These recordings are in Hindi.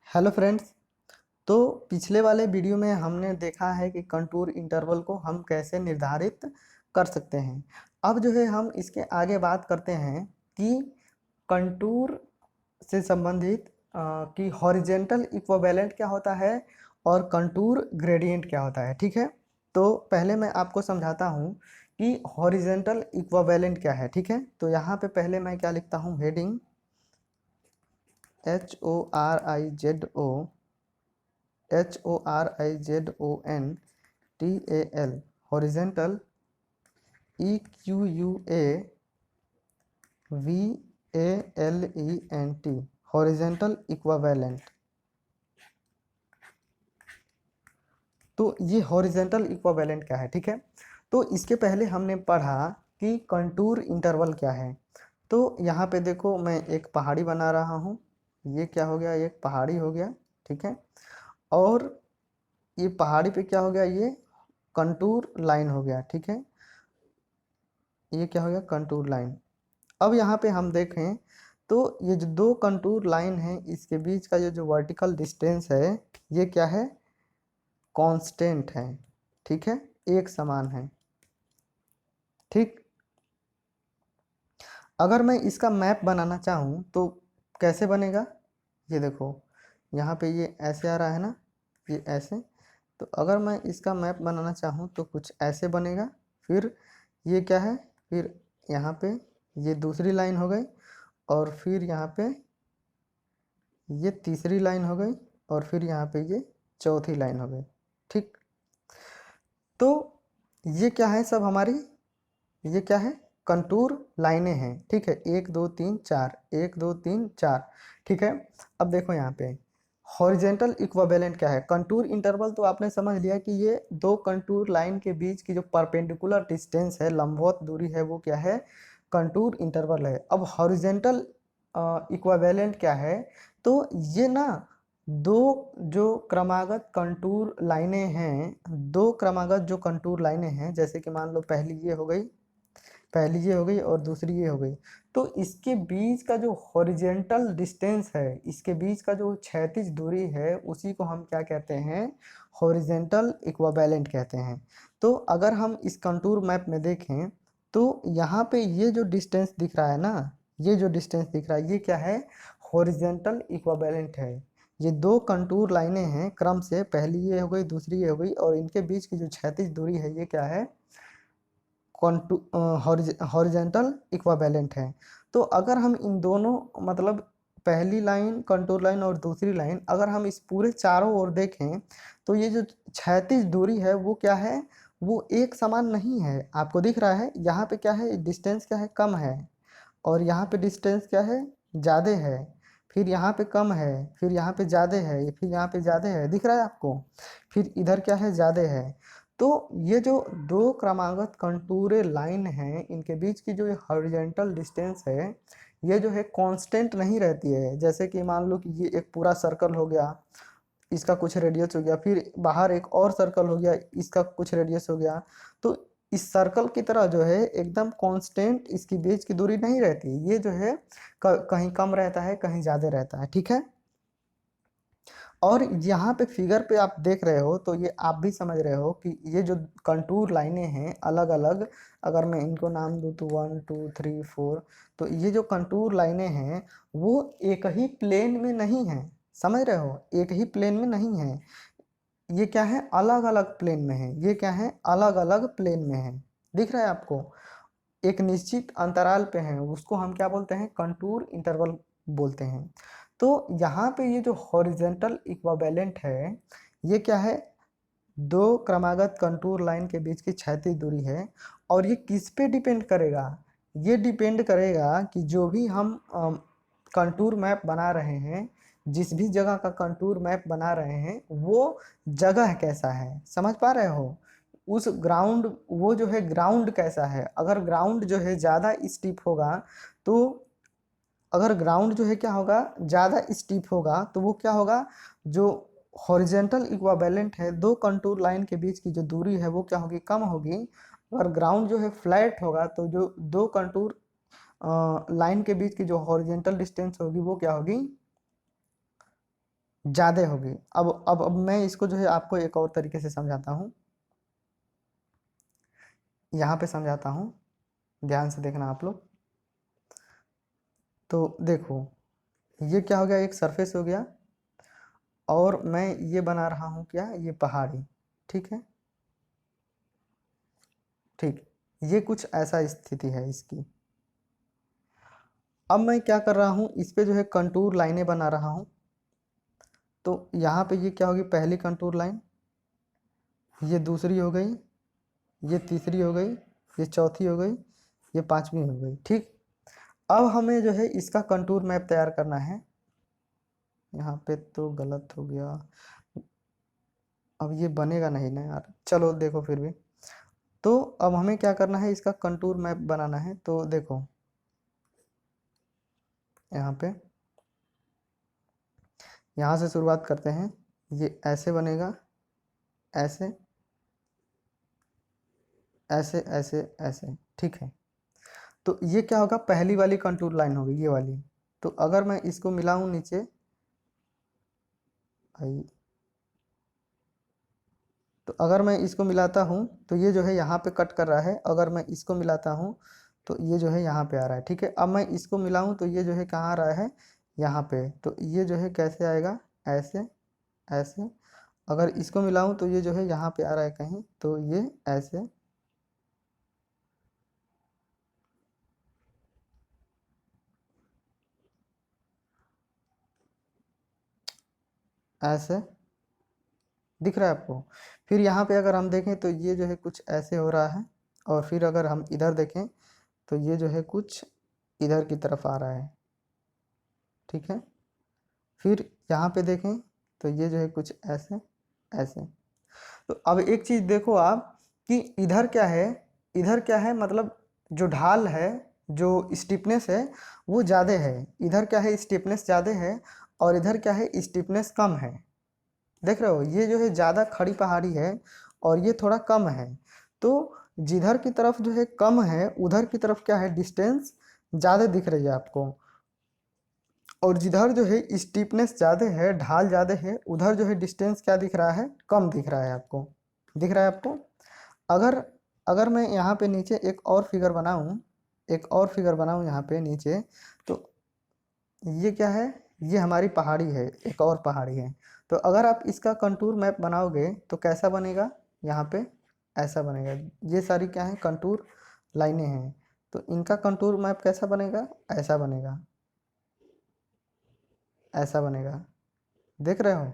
Hello friends. तो पिछले वाले वीडियो में हमने देखा है कि कंटूर इंटरवल को हम कैसे निर्धारित कर सकते हैं। अब जो है हम इसके आगे बात करते हैं कि कंटूर से संबंधित कि हॉरिजेंटल इक्विवेलेंट क्या होता है और कंटूर ग्रेडियंट क्या होता है। ठीक है, तो पहले मैं आपको समझाता हूँ कि हॉरिजेंटल इक्विवेलेंट क्या है। ठीक है, तो यहाँ पे पहले मैं क्या लिखता हूँ, heading HORIZONTAL horizontal EQUAVALENT horizontal equivalent. तो ये हॉरिजेंटल इक्विवेलेंट क्या है। ठीक है, तो इसके पहले हमने पढ़ा कि कंटूर इंटरवल क्या है। तो यहाँ पे देखो, मैं एक पहाड़ी बना रहा हूँ। ये क्या हो गया, एक पहाड़ी हो गया। ठीक है, और ये पहाड़ी पे क्या हो गया, ये कंटूर लाइन हो गया। ठीक है, ये क्या हो गया, कंटूर लाइन। अब यहाँ पे हम देखें तो ये जो दो कंटूर लाइन है, इसके बीच का ये जो वर्टिकल डिस्टेंस है, ये क्या है, कांस्टेंट है। ठीक है, एक समान है। ठीक, अगर मैं इसका मैप बनाना चाहूँ तो कैसे बनेगा, ये देखो, यहाँ पे ये ऐसे आ रहा है ना, ये ऐसे। तो अगर मैं इसका मैप बनाना चाहूँ तो कुछ ऐसे बनेगा। फिर ये क्या है, फिर यहाँ पे ये दूसरी लाइन हो गई, और फिर यहाँ पे ये तीसरी लाइन हो गई, और फिर यहाँ पे ये चौथी लाइन हो गई। ठीक, तो ये क्या है, सब हमारी ये क्या है, कंटूर लाइनें हैं। ठीक है, एक दो तीन चार, एक दो तीन चार। ठीक है, अब देखो यहाँ पे हॉरिजेंटल इक्विवेलेंट क्या है। कंटूर इंटरवल तो आपने समझ लिया कि ये दो कंटूर लाइन के बीच की जो परपेंडिकुलर डिस्टेंस है, लंबवत दूरी है, वो क्या है, कंटूर इंटरवल है। अब हॉरिजेंटल इक्विवेलेंट क्या है, तो ये ना दो जो क्रमागत कंटूर लाइनें हैं, दो क्रमागत जो कंटूर लाइनें हैं, जैसे कि मान लो पहली ये हो गई, पहली ये हो गई और दूसरी ये हो गई। तो इसके बीच का जो हॉरिजेंटल डिस्टेंस है, इसके बीच का जो क्षैतिज दूरी है, उसी को हम क्या कहते हैं, हॉरिजेंटल इक्विवेलेंट कहते हैं। तो अगर हम इस कंटूर मैप में देखें तो यहाँ पे ये जो डिस्टेंस दिख रहा है ना, ये जो डिस्टेंस दिख रहा है, ये क्या है, हॉरिजेंटल इक्विवेलेंट है। ये दो कंटूर लाइनें हैं, क्रम से पहली ये हो गई, दूसरी ये हो गई, और इनके बीच की जो क्षैतिज दूरी है, ये क्या है, हॉरिजेंटल इक्विवेलेंट है। तो अगर हम इन दोनों, मतलब पहली लाइन कंटूर लाइन और दूसरी लाइन, अगर हम इस पूरे चारों ओर देखें तो ये जो क्षैतिज दूरी है वो क्या है, वो एक समान नहीं है। आपको दिख रहा है यहाँ पे क्या है, डिस्टेंस क्या है, कम है, और यहाँ पे डिस्टेंस क्या है, ज़्यादा है। फिर यहाँ पे कम है, फिर यहाँ पे ज़्यादा है, फिर यहाँ पे ज़्यादा है, दिख रहा है आपको, फिर इधर क्या है, ज़्यादा है। तो ये जो दो क्रमागत कंटूरे लाइन हैं, इनके बीच की जो हॉरिजॉन्टल डिस्टेंस है, ये जो है कांस्टेंट नहीं रहती है। जैसे कि मान लो कि ये एक पूरा सर्कल हो गया, इसका कुछ रेडियस हो गया, फिर बाहर एक और सर्कल हो गया, इसका कुछ रेडियस हो गया। तो इस सर्कल की तरह जो है एकदम कांस्टेंट इसकी बीच की दूरी नहीं रहती, ये जो है कहीं कम रहता है, कहीं ज़्यादा रहता है। ठीक है, और यहाँ पे फिगर पे आप देख रहे हो तो ये आप भी समझ रहे हो कि ये जो कंटूर लाइनें हैं अलग अलग, अगर मैं इनको नाम दूँ तो 1 2 3 4, तो ये जो कंटूर लाइनें हैं वो एक ही प्लेन में नहीं है। समझ रहे हो, एक ही प्लेन में नहीं है, ये क्या है, अलग अलग प्लेन में है। ये क्या है, अलग अलग प्लेन में है। दिख रहा है आपको, एक निश्चित अंतराल पे हैं, उसको हम क्या बोलते हैं, कंटूर इंटरवल बोलते हैं। तो यहाँ पे ये जो हॉरिजेंटल इक्विवेलेंट है, ये क्या है, दो क्रमागत कंटूर लाइन के बीच की क्षैतिज दूरी है। और ये किस पे डिपेंड करेगा, ये डिपेंड करेगा कि जो भी हम कंटूर मैप बना रहे हैं, जिस भी जगह का कंटूर मैप बना रहे हैं, वो जगह कैसा है, समझ पा रहे हो, उस ग्राउंड, वो जो है ग्राउंड कैसा है। अगर ग्राउंड जो है ज़्यादा स्टीप होगा, तो अगर ग्राउंड जो है क्या होगा, ज़्यादा स्टीप होगा, तो वो क्या होगा, जो हॉरिजेंटल इक्विवेलेंट है, दो कंटूर लाइन के बीच की जो दूरी है वो क्या होगी, कम होगी। और ग्राउंड जो है फ्लैट होगा, तो जो दो कंटूर लाइन के बीच की जो हॉरिजेंटल डिस्टेंस होगी वो क्या होगी, ज़्यादा होगी। अब मैं इसको जो है आपको एक और तरीके से समझाता हूँ, यहाँ पे समझाता हूँ, ध्यान से देखना आप लोग। तो देखो, ये क्या हो गया, एक सरफेस हो गया, और मैं ये बना रहा हूँ क्या, ये पहाड़ी, ठीक है, ठीक, ये कुछ ऐसा स्थिति है इसकी। अब मैं क्या कर रहा हूँ, इस पे जो है कंटूर लाइनें बना रहा हूँ। तो यहाँ पे ये क्या होगी, पहली कंटूर लाइन, ये दूसरी हो गई, ये तीसरी हो गई, ये चौथी हो गई, ये पांचवी हो गई, ठीक। अब हमें जो है इसका कंटूर मैप तैयार करना है। यहाँ पे तो गलत हो गया, अब ये बनेगा नहीं ना यार, चलो देखो फिर भी। तो अब हमें क्या करना है, इसका कंटूर मैप बनाना है। तो देखो यहाँ पे, यहाँ से शुरुआत करते हैं, ये ऐसे बनेगा, ऐसे ऐसे ऐसे ऐसे, ठीक है। तो ये क्या होगा, पहली वाली कंटूर लाइन होगी, ये वाली। तो अगर मैं इसको मिलाऊं नीचे, आई, तो अगर मैं इसको मिलाता हूँ तो ये जो है यहाँ पे कट कर रहा है, अगर मैं इसको मिलाता हूँ तो ये जो है यहाँ पे आ रहा है, ठीक है। अब मैं इसको मिलाऊं तो ये जो है कहाँ आ रहा है, यहाँ पे। तो ये जो है कैसे आएगा, ऐसे ऐसे। अगर इसको मिलाऊं तो ये जो है यहाँ पे आ रहा है कहीं, तो ये ऐसे ऐसे दिख रहा है आपको। फिर यहाँ पे अगर हम देखें तो ये जो है कुछ ऐसे हो रहा है, और फिर अगर हम इधर देखें तो ये जो है कुछ इधर की तरफ आ रहा है, ठीक है। फिर यहाँ पे देखें तो ये जो है कुछ ऐसे ऐसे। तो अब एक चीज़ देखो आप, कि इधर क्या है, इधर क्या है, मतलब जो ढाल है, जो स्टिफनेस है वो ज़्यादा है। इधर क्या है, स्टिफनेस ज़्यादा है, और इधर क्या है, स्टिफनेस कम है। देख रहे हो, ये जो है ज़्यादा खड़ी पहाड़ी है, और ये थोड़ा कम है। तो जिधर की तरफ जो है कम है, उधर की तरफ क्या है, डिस्टेंस ज़्यादा दिख रही है आपको। और जिधर जो है स्टीपनेस ज़्यादा है, ढाल ज़्यादा है, उधर जो है डिस्टेंस क्या दिख रहा है, कम दिख रहा है आपको। दिख रहा है आपको। अगर अगर मैं यहाँ पे नीचे एक और फिगर बनाऊँ, एक और फिगर बनाऊँ यहाँ पे नीचे, तो ये क्या है, ये हमारी पहाड़ी है, एक और पहाड़ी है। तो अगर आप इसका कंटूर मैप बनाओगे तो कैसा बनेगा, यहाँ पे ऐसा बनेगा। ये सारी क्या है, कंटूर लाइनें हैं। तो इनका कंटूर मैप कैसा बनेगा, ऐसा बनेगा, ऐसा बनेगा। देख रहे हो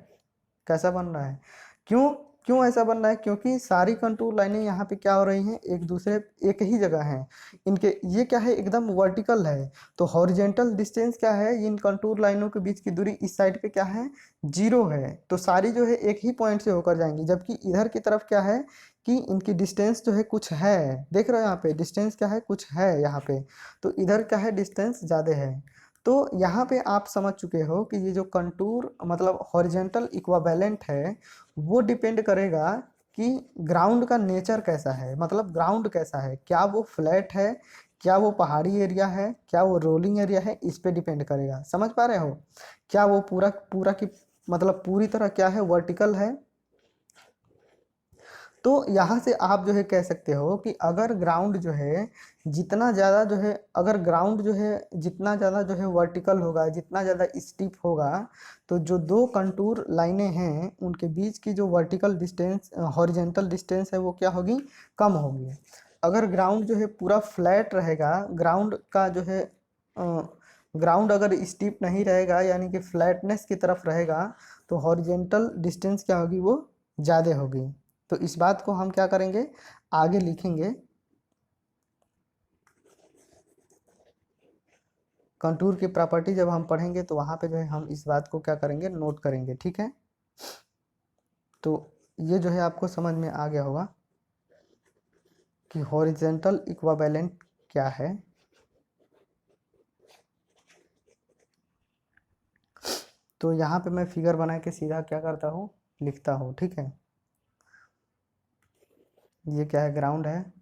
कैसा बन रहा है। क्यों, क्यों ऐसा बन रहा है, क्योंकि सारी कंटूर लाइनें यहाँ पे क्या हो रही हैं, एक दूसरे, एक ही जगह हैं। इनके ये क्या है, एकदम वर्टिकल है। तो हॉरिजेंटल डिस्टेंस क्या है, इन कंटूर लाइनों के बीच की दूरी इस साइड पे क्या है, 0 है। तो सारी जो है एक ही पॉइंट से होकर जाएंगी, जबकि इधर की तरफ क्या है, कि इनकी डिस्टेंस जो है कुछ है। देख रहे हो यहाँ पे डिस्टेंस क्या है, कुछ है यहाँ पे। तो इधर क्या है, डिस्टेंस ज़्यादा है। तो यहाँ पे आप समझ चुके हो कि ये जो कंटूर मतलब हॉरिजेंटल इक्विवेलेंट है, वो डिपेंड करेगा कि ग्राउंड का नेचर कैसा है, मतलब ग्राउंड कैसा है, क्या वो फ्लैट है, क्या वो पहाड़ी एरिया है, क्या वो रोलिंग एरिया है, इस पे डिपेंड करेगा। समझ पा रहे हो, क्या वो पूरा पूरा की मतलब पूरी तरह क्या है, वर्टिकल है। तो यहाँ से आप जो है कह सकते हो कि अगर ग्राउंड जो है जितना ज़्यादा जो है, अगर ग्राउंड जो है जितना ज़्यादा जो है वर्टिकल होगा, जितना ज़्यादा स्टीप होगा, तो जो दो कंटूर लाइनें हैं उनके बीच की जो वर्टिकल डिस्टेंस, हॉरिजेंटल डिस्टेंस है, वो क्या होगी, कम होगी। अगर ग्राउंड जो है पूरा फ्लैट रहेगा, ग्राउंड का जो है ग्राउंड अगर स्टीप नहीं रहेगा, यानी कि फ्लैटनेस की तरफ रहेगा, तो हॉरिजेंटल डिस्टेंस क्या होगी, वो ज़्यादा होगी। तो इस बात को हम क्या करेंगे, आगे लिखेंगे। कंटूर की प्रॉपर्टी जब हम पढ़ेंगे तो वहाँ पे जो है हम इस बात को क्या करेंगे, नोट करेंगे, ठीक है। तो ये जो है आपको समझ में आ गया होगा कि हॉरिजेंटल इक्विवेलेंट क्या है। तो यहाँ पे मैं फिगर बना के सीधा क्या करता हूँ, लिखता हूँ, ठीक है। ये क्या है, ग्राउंड है,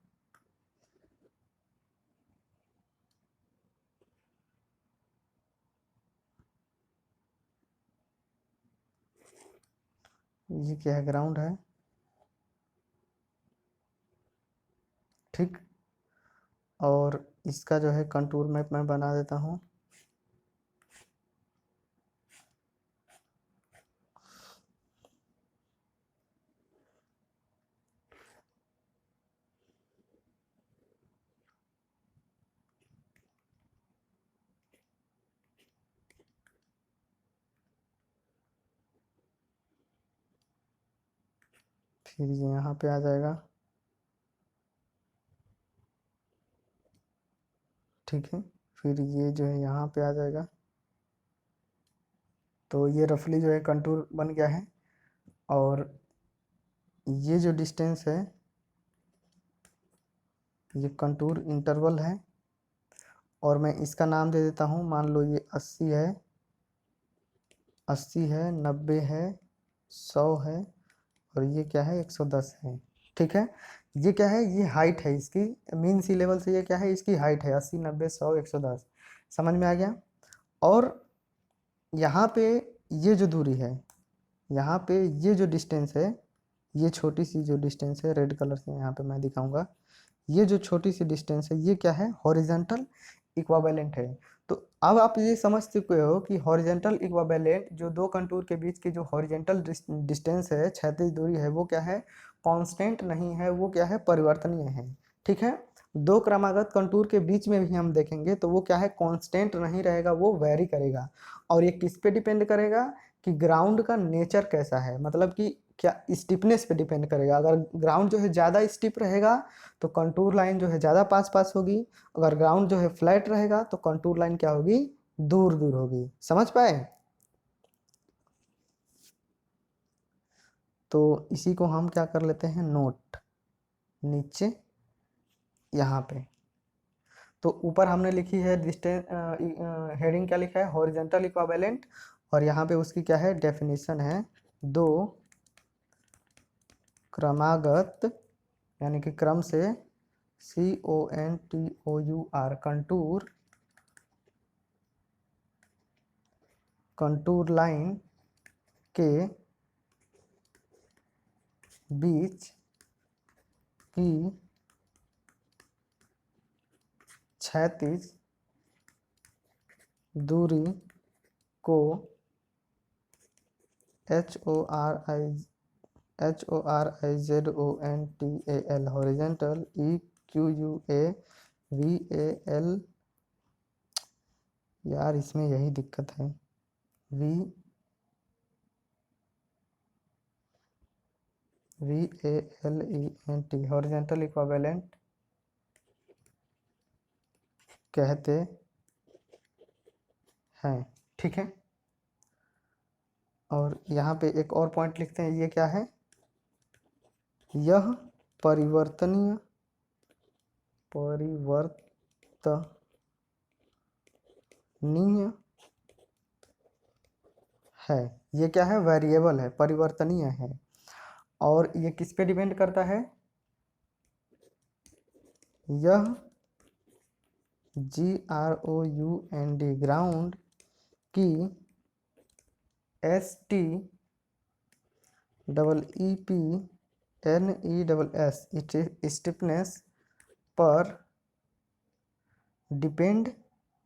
ये क्या है, ग्राउंड है, ठीक। और इसका जो है कंटूर मैप मैं बना देता हूँ। फिर ये यहाँ पे आ जाएगा, ठीक है। फिर ये जो है यहाँ पे आ जाएगा। तो ये रफली जो है कंटूर बन गया है। और ये जो डिस्टेंस है ये कंटूर इंटरवल है। और मैं इसका नाम दे देता हूँ, मान लो ये 80 है, 80 है, 90 है, 100 है, और ये क्या है, 110 है, ठीक है। ये क्या है, ये हाइट है इसकी, मीन सी लेवल से ये क्या है, इसकी हाइट है 80, 90, 100, 110। समझ में आ गया। और यहाँ पे ये जो दूरी है, यहाँ पे ये जो डिस्टेंस है, ये छोटी सी जो डिस्टेंस है, रेड कलर से यहाँ पे मैं दिखाऊंगा, ये जो छोटी सी डिस्टेंस है ये क्या है, हॉरिजॉन्टल इक्विवेलेंट है। तो अब आप ये समझ चुके हो कि हॉरिजॉन्टल इक्विवेलेंट जो दो कंटूर के बीच की जो हॉरिजॉन्टल डिस्टेंस है, क्षैतिज दूरी है, वो क्या है, कांस्टेंट नहीं है, वो क्या है, परिवर्तनीय है, ठीक है। दो क्रमागत कंटूर के बीच में भी हम देखेंगे तो वो क्या है, कांस्टेंट नहीं रहेगा, वो वेरी करेगा। और ये किस पे डिपेंड करेगा कि ग्राउंड का नेचर कैसा है, मतलब कि क्या स्टिफनेस पे डिपेंड करेगा। अगर ग्राउंड जो है ज़्यादा स्टिफ रहेगा तो कंटूर लाइन जो है ज़्यादा पास पास होगी। अगर ग्राउंड जो है फ्लैट रहेगा तो कंटूर लाइन क्या होगी, दूर दूर होगी। समझ पाए। तो इसी को हम क्या कर लेते हैं, नोट नीचे यहाँ पे। तो ऊपर हमने लिखी है डिस्टेंस, हेडिंग क्या लिखा है, हॉरिजॉन्टल इक्विवेलेंट। और यहाँ पे उसकी क्या है, डेफिनेशन है, दो क्रमागत यानी कि क्रम से, CONTOUR कंटूर, कंटूर लाइन के बीच की क्षैतिज दूरी को HORIZONTAL हॉरिजॉन्टल, EQUAVAL, यार इसमें यही दिक्कत है, VALENT हॉरिजॉन्टल इक्विवेलेंट कहते हैं, ठीक है। और यहाँ पे एक और पॉइंट लिखते हैं, ये क्या है, यह परिवर्तनीय है। ये क्या है, वेरिएबल है, परिवर्तनीय है। और ये किस पे डिपेंड करता है, यह GROUND ग्राउंड की STEEPNESS स्टिफनेस पर डिपेंड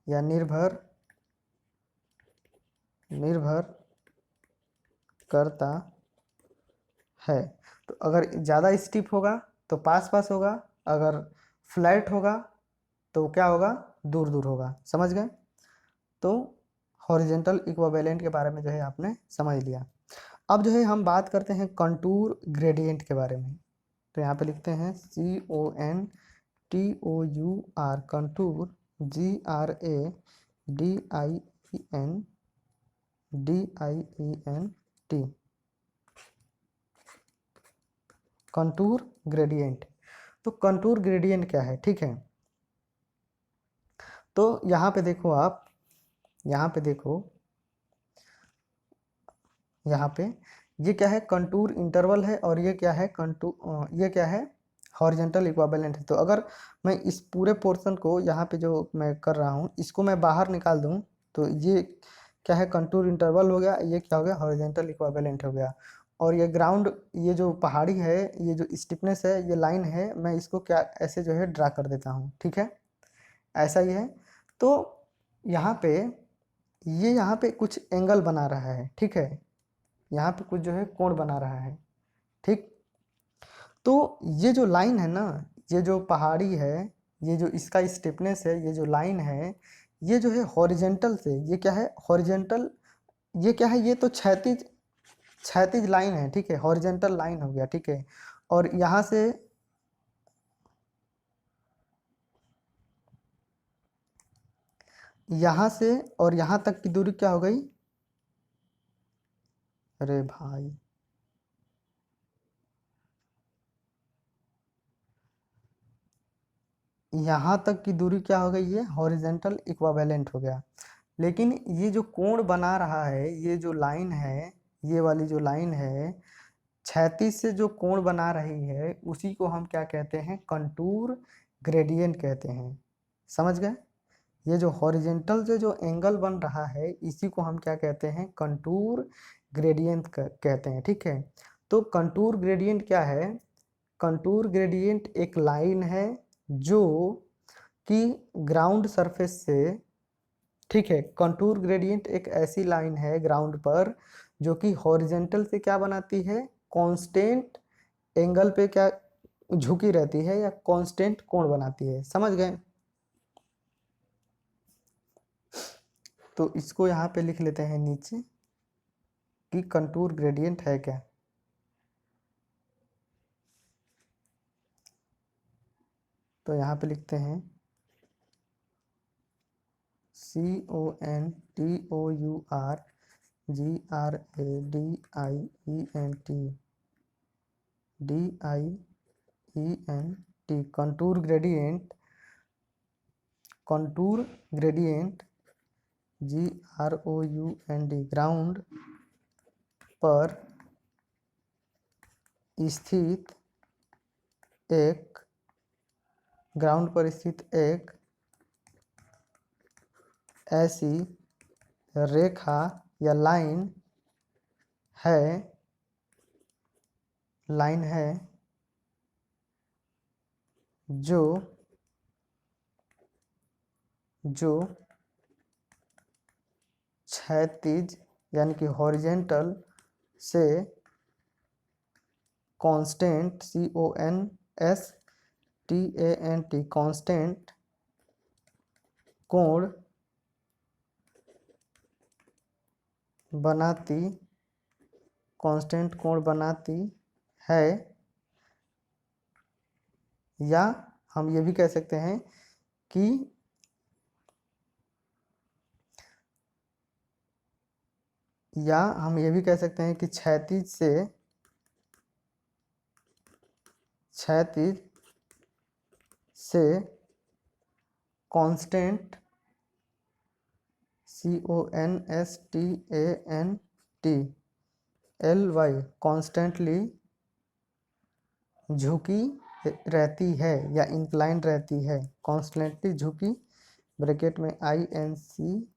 या निर्भर करता है। तो अगर ज़्यादा स्टिफ होगा तो पास पास होगा, अगर फ्लैट होगा तो क्या होगा, दूर दूर होगा। समझ गए। तो हॉरिजॉन्टल इक्विवेलेंट के बारे में जो है आपने समझ लिया। अब जो है हम बात करते हैं कंटूर ग्रेडियंट के बारे में। तो यहाँ पे लिखते हैं CONTOUR contour, GRADIENT contour gradient. तो कंटूर ग्रेडियंट क्या है, ठीक है। तो यहाँ पे देखो आप, यहाँ पे देखो, यहाँ पे ये क्या है, कंटूर इंटरवल है, और ये क्या है, ये क्या है, हॉरिजॉन्टल इक्विवेलेंट है। तो अगर मैं इस पूरे पोर्शन को यहाँ पे जो मैं कर रहा हूँ इसको मैं बाहर निकाल दूँ तो ये क्या है, कंटूर इंटरवल हो गया, ये क्या हो गया, हॉरिजॉन्टल इक्विवेलेंट हो गया। और ये ग्राउंड, ये जो पहाड़ी है, ये जो स्टिफनेस है, ये लाइन है, मैं इसको क्या ऐसे जो है ड्रा कर देता हूँ, ठीक है, ऐसा ही है। तो यहाँ पे ये यहाँ पे कुछ एंगल बना रहा है, ठीक है, यहाँ पे कुछ जो है कोण बना रहा है, ठीक। तो ये जो लाइन है ना, ये जो पहाड़ी है, ये जो इसका स्टिफनेस है, ये जो लाइन है, ये जो है हॉरिजेंटल से, ये क्या है हॉरिजेंटल, ये क्या है, ये तो क्षैतिज क्षैतिज लाइन है, ठीक है, हॉरिजेंटल लाइन हो गया, ठीक है। और यहाँ से और यहाँ तक की दूरी क्या हो गई, अरे भाई, यहाँ तक की दूरी क्या हो गई, ये हॉरिजेंटल इक्विवेलेंट हो गया। लेकिन ये जो कोण बना रहा है, ये जो लाइन है, ये वाली जो लाइन है, क्षैतिज से जो कोण बना रही है, उसी को हम क्या कहते हैं, कंटूर ग्रेडियंट कहते हैं, समझ गए। ये जो हॉरिजेंटल से जो एंगल बन रहा है, इसी को हम क्या कहते हैं, कंटूर ग्रेडियंट कहते हैं, ठीक है। तो कंटूर ग्रेडियंट क्या है, कंटूर ग्रेडियंट एक लाइन है जो कि ग्राउंड सरफेस से, ठीक है, कंटूर ग्रेडियंट एक ऐसी लाइन है ग्राउंड पर जो कि हॉरिजेंटल से क्या बनाती है, कांस्टेंट एंगल पे क्या झुकी रहती है या कांस्टेंट कोण बनाती है, समझ गए। तो इसको यहाँ पे लिख लेते हैं नीचे कि कंटूर ग्रेडियंट है क्या। तो यहाँ पे लिखते हैं CONTOURGRADIENT contour gradient GROUND ground पर स्थित एक, ग्राउंड पर स्थित एक ऐसी रेखा या लाइन है जो क्षैतिज यानी कि हॉरिजेंटल से कांस्टेंट CONSTANT कांस्टेंट कोण बनाती है, या हम ये भी कह सकते हैं कि क्षैतिज से कांस्टेंट CONSTANT कॉन्स्टेंटली झुकी रहती है या इंक्लाइन रहती है, कॉन्स्टेंटली झुकी, ब्रैकेट में INCLINED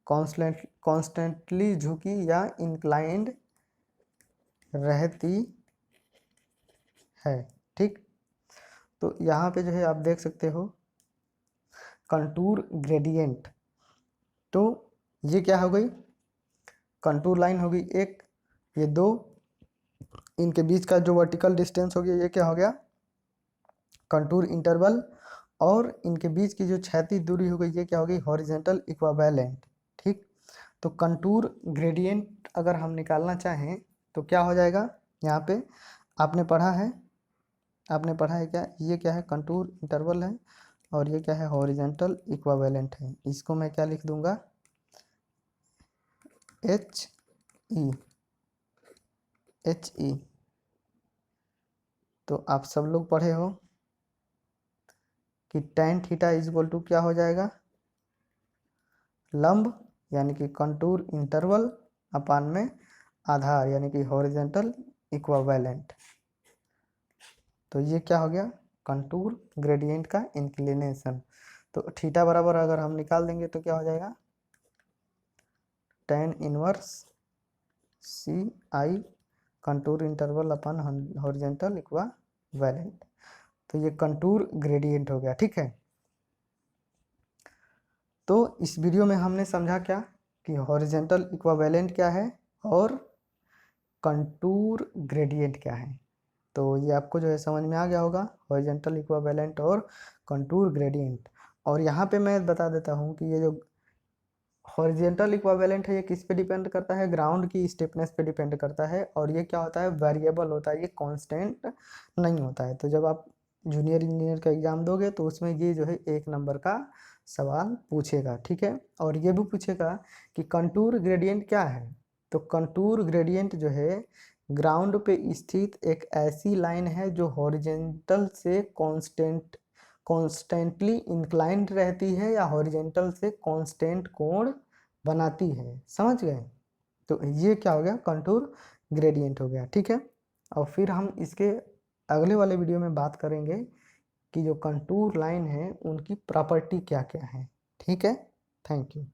कॉन्स्टेंटली झुकी या इंक्लाइंड रहती है, ठीक। तो यहाँ पे जो है आप देख सकते हो कंटूर ग्रेडियंट। तो ये क्या हो गई, कंटूर लाइन हो गई एक, ये दो, इनके बीच का जो वर्टिकल डिस्टेंस हो गया, ये क्या हो गया, कंटूर इंटरवल, और इनके बीच की जो क्षैतिज दूरी हो गई, ये क्या हो गई, हॉरिजेंटल इक्विवेलेंट, ठीक। तो कंटूर ग्रेडियंट अगर हम निकालना चाहें तो क्या हो जाएगा, यहाँ पे आपने पढ़ा है क्या, ये क्या है, कंटूर इंटरवल है, और ये क्या है, हॉरिजेंटल इक्विवेलेंट है। इसको मैं क्या लिख दूंगा, HE। तो आप सब लोग पढ़े हो कि tan theta is equal to क्या हो जाएगा, लंब यानी कि कंटूर इंटरवल अपान में आधार यानी कि हॉरिजेंटल इक्विवेलेंट। तो ये क्या हो गया, कंटूर ग्रेडियंट का इंक्लिनेशन। तो थीटा बराबर अगर हम निकाल देंगे तो क्या हो जाएगा, tan इनवर्स सी आई कंटूर इंटरवल अपन हॉरिजेंटल इक्वावेलेंट। तो ये कंटूर ग्रेडियंट हो गया, ठीक है। तो इस वीडियो में हमने समझा क्या कि हॉरिजेंटल इक्वावेलेंट क्या है और कंटूर ग्रेडियंट क्या है। तो ये आपको जो है समझ में आ गया होगा, हॉरिजेंटल इक्वावेलेंट और कंटूर ग्रेडियंट। और यहाँ पे मैं बता देता हूँ कि ये जो हॉरिजेंटल इक्वावेलेंट है ये किस पे डिपेंड करता है, ग्राउंड की स्टिफनेस पे डिपेंड करता है। और ये क्या होता है, वेरिएबल होता है, ये कांस्टेंट नहीं होता है। तो जब आप जूनियर इंजीनियर का एग्जाम दोगे तो उसमें ये जो है 1 नंबर का सवाल पूछेगा, ठीक है। और ये भी पूछेगा कि कंटूर ग्रेडियंट क्या है। तो कंटूर ग्रेडियंट जो है ग्राउंड पे स्थित एक ऐसी लाइन है जो हॉरिजेंटल से कॉन्स्टेंटली इंक्लाइंड रहती है या हॉरिजेंटल से कांस्टेंट कोण बनाती है, समझ गए। तो ये क्या हो गया, कंटूर ग्रेडियंट हो गया, ठीक है। और फिर हम इसके अगले वाले वीडियो में बात करेंगे कि जो कंटूर लाइन है उनकी प्रॉपर्टी क्या क्या है, ठीक है। Thank you.